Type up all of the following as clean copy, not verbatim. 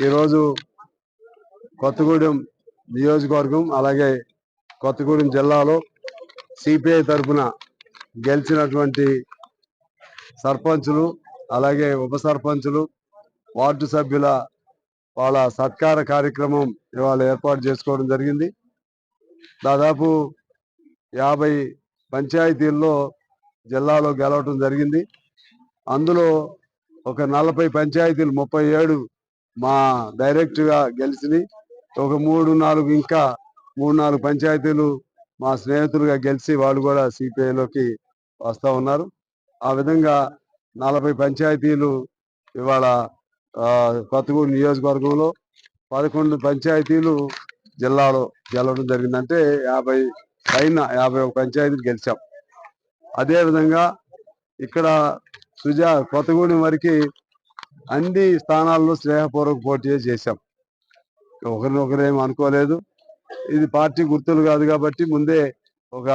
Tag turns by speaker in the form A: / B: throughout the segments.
A: ఈరోజు కొత్తగూడెం నియోజకవర్గం అలాగే కొత్తగూడెం జిల్లాలో సిపిఐ తరఫున గెలిచినటువంటి సర్పంచులు అలాగే ఉప సర్పంచులు వార్డు సభ్యుల వాళ్ళ సత్కార కార్యక్రమం ఇవాళ ఏర్పాటు చేసుకోవడం జరిగింది. దాదాపు 50 పంచాయతీల్లో జిల్లాలో గెలవటం జరిగింది. అందులో ఒక 40 పంచాయతీలు 37 మా డైరెక్ట్గా గెలిచినాయి. ఒక 3-4 ఇంకా 3-4 పంచాయతీలు మా స్నేహితులుగా గెలిచి వాళ్ళు కూడా సిపిఐలోకి వస్తూ ఉన్నారు. ఆ విధంగా 40 పంచాయతీలు ఇవాళ కొత్తగూడెం నియోజకవర్గంలో 11 పంచాయతీలు జిల్లాలో గెలవడం జరిగింది. అంటే 51 పంచాయతీలు గెలిచాం. అదేవిధంగా ఇక్కడ కొత్తగూడెం వరకు అన్ని స్థానాల్లో స్నేహపూర్వక పోటీ చేశాం. ఒకరినొకరేం అనుకోలేదు. ఇది పార్టీ గుర్తులు కాదు కాబట్టి ముందే ఒక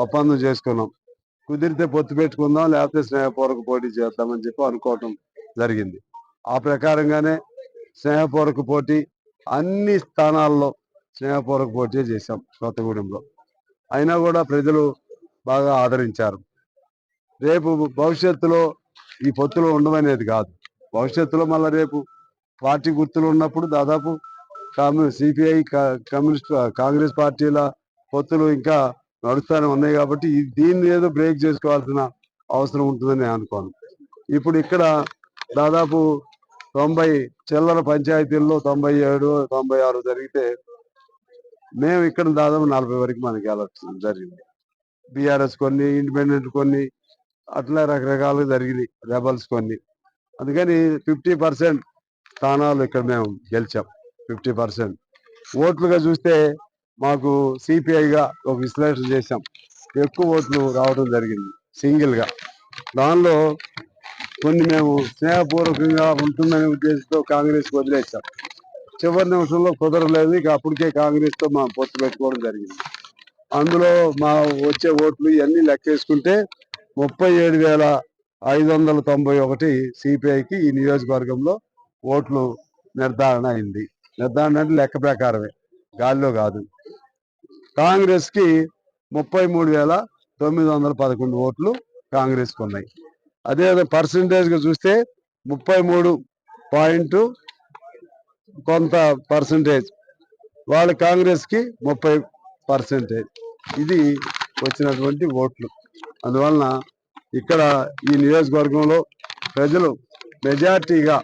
A: ఒప్పందం చేసుకున్నాం. కుదిరితే పొత్తు పెట్టుకుందాం, లేకపోతే స్నేహపూర్వక పోటీ చేద్దామని చెప్పి అనుకోవటం జరిగింది. ఆ ప్రకారంగానే స్నేహపూర్వక పోటీ అన్ని స్థానాల్లో స్నేహపూర్వక పోటీ చేశాం కొత్తగూడెంలో. అయినా కూడా ప్రజలు బాగా ఆదరించారు. రేపు భవిష్యత్తులో ఈ పొత్తులు ఉండమనేది కాదు. భవిష్యత్తులో మళ్ళీ రేపు పార్టీ గుర్తులు ఉన్నప్పుడు దాదాపు సిపిఐ కమ్యూనిస్ట్ కాంగ్రెస్ పార్టీల పొత్తులు ఇంకా నడుస్తూనే ఉన్నాయి కాబట్టి దీన్ని ఏదో బ్రేక్ చేసుకోవాల్సిన అవసరం ఉంటుందని నేను అనుకోను. ఇప్పుడు ఇక్కడ దాదాపు 90 చిల్లర పంచాయతీల్లో 97-96 జరిగితే మేము ఇక్కడ దాదాపు 40 వరకు మనకి వెళ్ళడం జరిగింది. బీఆర్ఎస్ కొన్ని, ఇండిపెండెంట్ కొన్ని, అట్లా రకరకాలుగా జరిగినాయి, రెబల్స్ కొన్ని. అందుకని 50% స్థానాలు ఇక్కడ మేము గెలిచాం. 50% ఓట్లుగా చూస్తే మాకు సిపిఐగా ఒక విశ్లేషణ చేశాం. ఎక్కువ ఓట్లు రావడం జరిగింది సింగిల్గా. దానిలో కొన్ని మేము స్నేహపూర్వకంగా ఉంటుందనే ఉద్దేశంతో కాంగ్రెస్ వదిలేసాం. చివరి నిమిషంలో కుదరలేదు. ఇక అప్పటికే కాంగ్రెస్తో మా పొత్తు పెట్టుకోవడం జరిగింది. అందులో మా వచ్చే ఓట్లు ఇవన్నీ లెక్కేసుకుంటే 37,591 సిపిఐకి ఈ నియోజకవర్గంలో ఓట్లు నిర్ధారణ అయింది. నిర్ధారణ అంటే లెక్క ప్రకారమే, గాలిలో కాదు. కాంగ్రెస్కి 33,911 ఓట్లు కాంగ్రెస్కి ఉన్నాయి. అదే పర్సంటేజ్గా చూస్తే 33 పాయింట్ కొంత పర్సంటేజ్, వాళ్ళ కాంగ్రెస్కి 30%. ఇది వచ్చినటువంటి ఓట్లు. అందువలన ఇక్కడ ఈ నియోజకవర్గంలో ప్రజలు మెజార్టీగా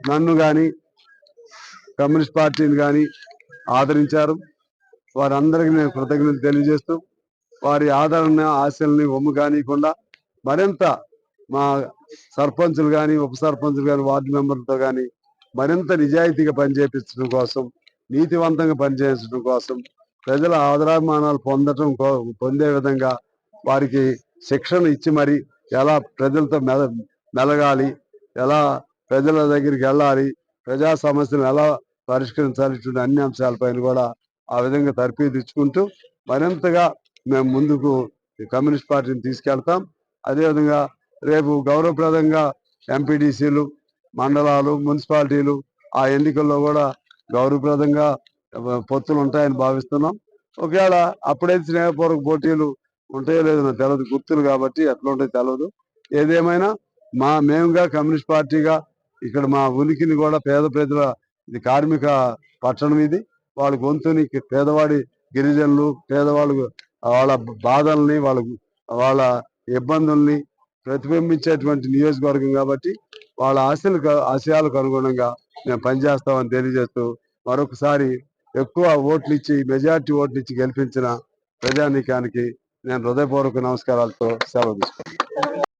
A: నన్ను కానీ కమ్యూనిస్ట్ పార్టీని కానీ ఆదరించారు. వారందరికీ నేను కృతజ్ఞతలు తెలియజేస్తూ వారి ఆదరణ ఆశల్ని ఒమ్ము కానియకుండా మరింత మా సర్పంచులు కానీ ఉప సర్పంచులు కానీ వార్డు మెంబర్లతో కానీ మరింత నిజాయితీగా పనిచేయించడం కోసం, నీతివంతంగా పనిచేయించడం కోసం, ప్రజల ఆదరాభిమానాలు పొందే విధంగా వారికి శిక్షణ ఇచ్చి మరి ఎలా ప్రజలతో మెలగాలి, ఎలా ప్రజల దగ్గరికి వెళ్ళాలి, ప్రజా సమస్యలను ఎలా పరిష్కరించాలి, అన్ని అంశాలపైన కూడా ఆ విధంగా తర్ఫీదు మరింతగా మేము ముందుకు కమ్యూనిస్ట్ పార్టీని తీసుకెళ్తాం. అదేవిధంగా రేపు గౌరవప్రదంగా ఎంపీడీసీలు, మండలాలు, మున్సిపాలిటీలు ఆ ఎన్నికల్లో కూడా గౌరవప్రదంగా పొత్తులు ఉంటాయని భావిస్తున్నాం. ఒకవేళ అప్పుడైతే స్నేహపూర్వక పోటీలు ఉంటాయో లేదో నాకు తెలియదు, గుర్తులు కాబట్టి ఎట్లా ఉంటాయో తెలియదు. ఏదేమైనా మేముగా కమ్యూనిస్ట్ పార్టీగా ఇక్కడ మా ఉనికిని కూడా పేద ప్రజల, ఇది కార్మిక పట్టణం, ఇది వాళ్ళ గొంతుని పేదవాడి గిరిజనులు పేదవాళ్ళు వాళ్ళ బాధల్ని వాళ్ళ ఇబ్బందుల్ని ప్రతిబింబించేటువంటి నియోజకవర్గం కాబట్టి వాళ్ళ ఆశయాలకు అనుగుణంగా మేము పనిచేస్తామని తెలియజేస్తూ మరొకసారి ఎక్కువ ఓట్లు ఇచ్చి మెజార్టీ ఓట్లు ఇచ్చి గెలిపించిన ప్రజానీకానికి నేను హృదయపూర్వక నమస్కారాలతో సెలవు తీసుకుంటాను.